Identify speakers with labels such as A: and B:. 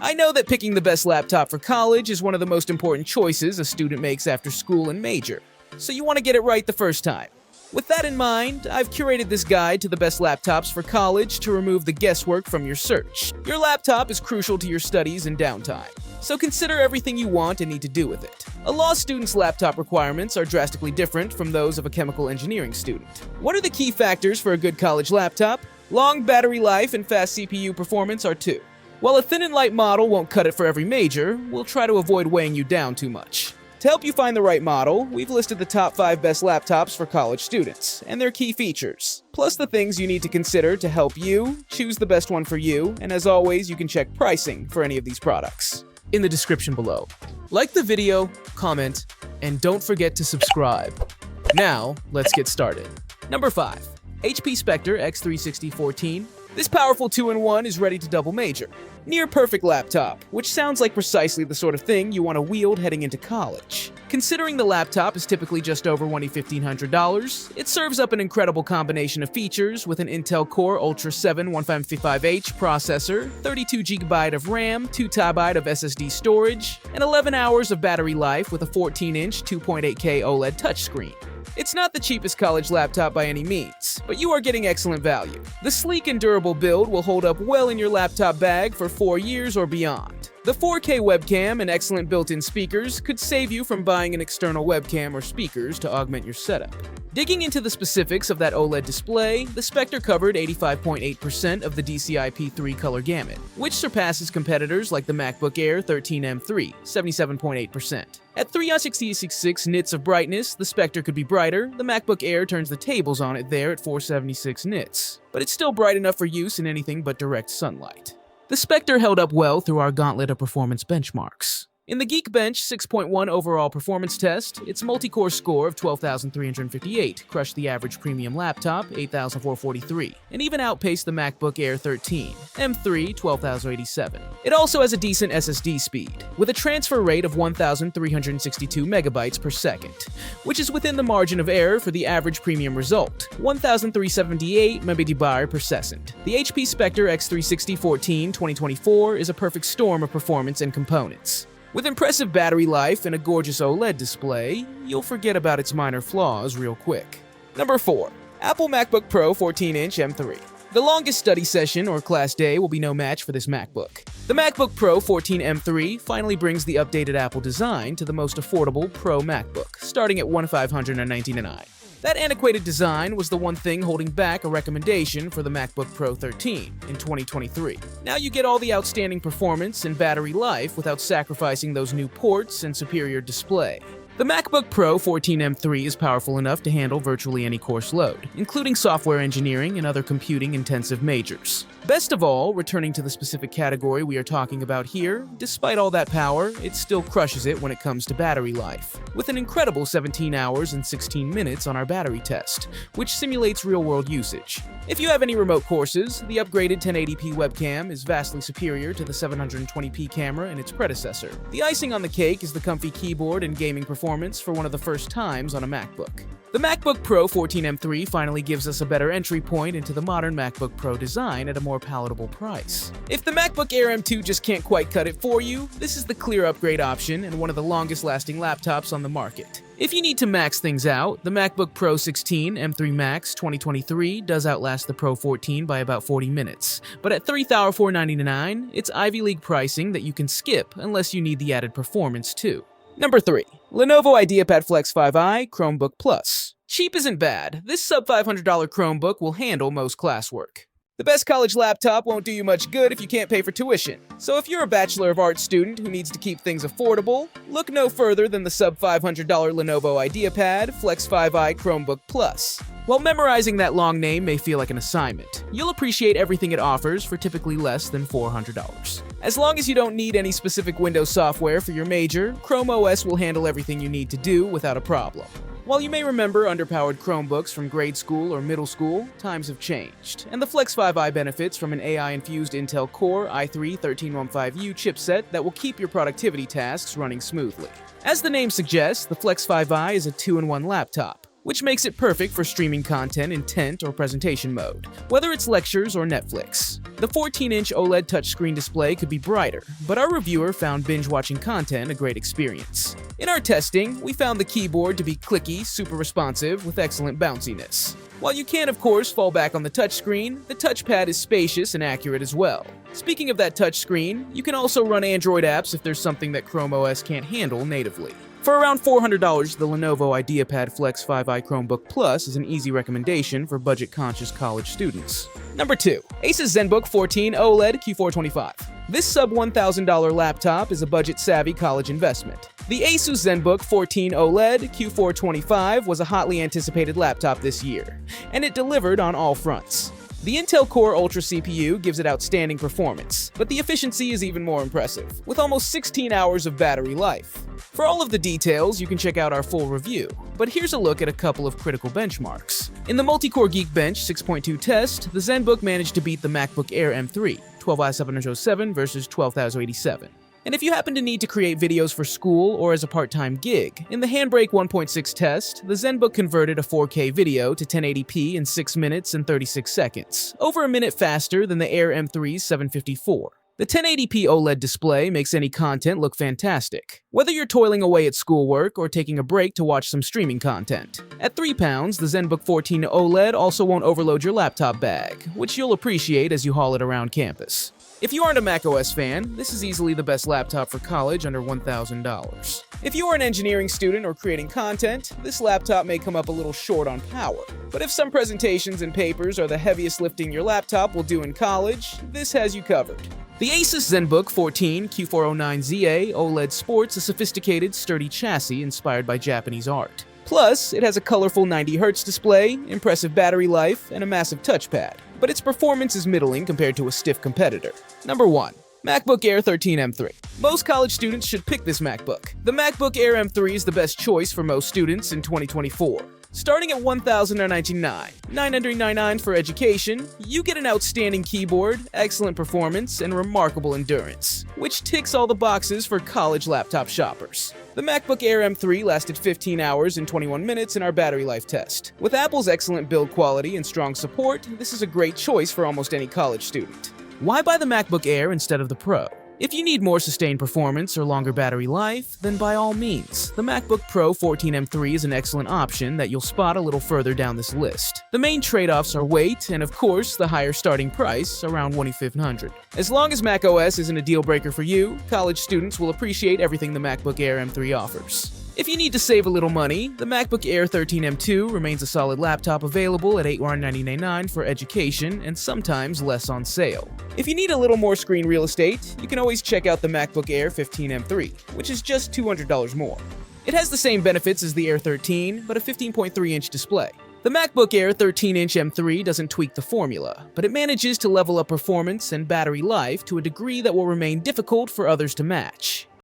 A: I know that picking the best laptop for college is one of the most important choices a student makes after school and major, so you want to get it right the first time. With that in mind, I've curated this guide to the best laptops for college to remove the guesswork from your search. Your laptop is crucial to your studies and downtime, so consider everything you want and need to do with it. A law student's laptop requirements are drastically different from those of a chemical engineering student. What are the key factors for a good college laptop? Long battery life and fast CPU performance are two. While a thin and light model won't cut it for every major, we'll try to avoid weighing you down too much. To help you find the right model, we've listed the top 5 best laptops for college students, and their key features, plus the things you need to consider to help you choose the best one for you, and as always, you can check pricing for any of these products in the description below. Like the video, comment, and don't forget to subscribe. Now, let's get started. Number 5. HP Spectre X36014. This powerful 2-in-1 is ready to double major. Near-perfect laptop, which sounds like precisely the sort of thing you want to wield heading into college. Considering the laptop is typically just over $1,500, it serves up an incredible combination of features with an Intel Core Ultra 7 1555H processor, 32GB of RAM, 2TB of SSD storage, and 11 hours of battery life with a 14-inch 2.8K OLED touchscreen. It's not the cheapest college laptop by any means, but you are getting excellent value. The sleek and durable build will hold up well in your laptop bag for 4 years or beyond. The 4K webcam and excellent built-in speakers could save you from buying an external webcam or speakers to augment your setup. Digging into the specifics of that OLED display, the Spectre covered 85.8% of the DCI-P3 color gamut, which surpasses competitors like the MacBook Air M3, 77.8%. At 366 nits of brightness, the Spectre could be brighter. The MacBook Air turns the tables on it there at 476 nits, but it's still bright enough for use in anything but direct sunlight. The Spectre held up well through our gauntlet of performance benchmarks. In the Geekbench 6.1 overall performance test, its multi-core score of 12,358 crushed the average premium laptop, 8,443, and even outpaced the MacBook Air M3, 12,087. It also has a decent SSD speed, with a transfer rate of 1,362 megabytes per second, which is within the margin of error for the average premium result, 1,378 megabytes per second. The HP Spectre X36014 2024 is a perfect storm of performance and components. With impressive battery life and a gorgeous OLED display, you'll forget about its minor flaws real quick. Number 4. Apple MacBook Pro 14-inch M3. The longest study session or class day will be no match for this MacBook. The MacBook Pro 14 M3 finally brings the updated Apple design to the most affordable Pro MacBook, starting at $1,599. That antiquated design was the one thing holding back a recommendation for the MacBook Pro 13 in 2023. Now you get all the outstanding performance and battery life without sacrificing those new ports and superior display. The MacBook Pro 14 M3 is powerful enough to handle virtually any course load, including software engineering and other computing-intensive majors. Best of all, returning to the specific category we are talking about here, despite all that power, it still crushes it when it comes to battery life, with an incredible 17 hours and 16 minutes on our battery test, which simulates real-world usage. If you have any remote courses, the upgraded 1080p webcam is vastly superior to the 720p camera in its predecessor. The icing on the cake is the comfy keyboard and gaming performance for one of the first times on a MacBook. The MacBook Pro 14 M3 finally gives us a better entry point into the modern MacBook Pro design at a more palatable price. If the MacBook Air M2 just can't quite cut it for you, this is the clear upgrade option and one of the longest-lasting laptops on the market. If you need to max things out, the MacBook Pro 16 M3 Max 2023 does outlast the Pro 14 by about 40 minutes, but at $3,499, it's Ivy League pricing that you can skip unless you need the added performance too. Number 3. Lenovo IdeaPad Flex 5i Chromebook Plus. Cheap isn't bad. This sub-$500 Chromebook will handle most classwork. The best college laptop won't do you much good if you can't pay for tuition. So if you're a Bachelor of Arts student who needs to keep things affordable, look no further than the sub-$500 Lenovo IdeaPad Flex 5i Chromebook Plus. While memorizing that long name may feel like an assignment, you'll appreciate everything it offers for typically less than $400. As long as you don't need any specific Windows software for your major, Chrome OS will handle everything you need to do without a problem. While you may remember underpowered Chromebooks from grade school or middle school, times have changed, and the Flex 5i benefits from an AI-infused Intel Core i3-1315U chipset that will keep your productivity tasks running smoothly. As the name suggests, the Flex 5i is a 2-in-1 laptop, which makes it perfect for streaming content in tent or presentation mode, whether it's lectures or Netflix. The 14-inch OLED touchscreen display could be brighter, but our reviewer found binge-watching content a great experience. In our testing, we found the keyboard to be clicky, super responsive, with excellent bounciness. While you can, of course, fall back on the touchscreen, the touchpad is spacious and accurate as well. Speaking of that touchscreen, you can also run Android apps if there's something that Chrome OS can't handle natively. For around $400, the Lenovo IdeaPad Flex 5i Chromebook Plus is an easy recommendation for budget-conscious college students. Number 2. Asus Zenbook 14 OLED Q425. This sub-$1,000 laptop is a budget-savvy college investment. The Asus Zenbook 14 OLED Q425 was a hotly anticipated laptop this year, and it delivered on all fronts. The Intel Core Ultra CPU gives it outstanding performance, but the efficiency is even more impressive, with almost 16 hours of battery life. For all of the details, you can check out our full review, but here's a look at a couple of critical benchmarks. In the Multicore Geekbench 6.2 test, the Zenbook managed to beat the MacBook Air M3, 12i707 versus 12,087. And if you happen to need to create videos for school or as a part-time gig, in the Handbrake 1.6 test, the Zenbook converted a 4K video to 1080p in 6 minutes and 36 seconds, over a minute faster than the Air M3's 754. The 1080p OLED display makes any content look fantastic, whether you're toiling away at schoolwork or taking a break to watch some streaming content. At £3, the Zenbook 14 OLED also won't overload your laptop bag, which you'll appreciate as you haul it around campus. If you aren't a macOS fan, this is easily the best laptop for college under $1,000. If you are an engineering student or creating content, this laptop may come up a little short on power. But if some presentations and papers are the heaviest lifting your laptop will do in college, this has you covered. The Asus Zenbook 14 Q409ZA OLED sports a sophisticated, sturdy chassis inspired by Japanese art. Plus, it has a colorful 90Hz display, impressive battery life, and a massive touchpad. But its performance is middling compared to a stiff competitor. Number 1. MacBook Air 13 M3. Most college students should pick this MacBook. The MacBook Air M3 is the best choice for most students in 2024. Starting at $1,099, $999 for education, you get an outstanding keyboard, excellent performance, and remarkable endurance, which ticks all the boxes for college laptop shoppers. The MacBook Air M3 lasted 15 hours and 21 minutes in our battery life test. With Apple's excellent build quality and strong support, this is a great choice for almost any college student. Why buy the MacBook Air instead of the Pro? If you need more sustained performance or longer battery life, then by all means, the MacBook Pro 14 M3 is an excellent option that you'll spot a little further down this list. The main trade-offs are weight and, of course, the higher starting price, around $2,500. As long as macOS isn't a deal-breaker for you, college students will appreciate everything the MacBook Air M3 offers. If you need to save a little money, the MacBook Air 13 M2 remains a solid laptop available at $899 for education and sometimes less on sale. If you need a little more screen real estate, you can always check out the MacBook Air 15 M3, which is just $200 more. It has the same benefits as the Air 13, but a 15.3-inch display. The MacBook Air 13-inch M3 doesn't tweak the formula, but it manages to level up performance and battery life to a degree that will remain difficult for others to match.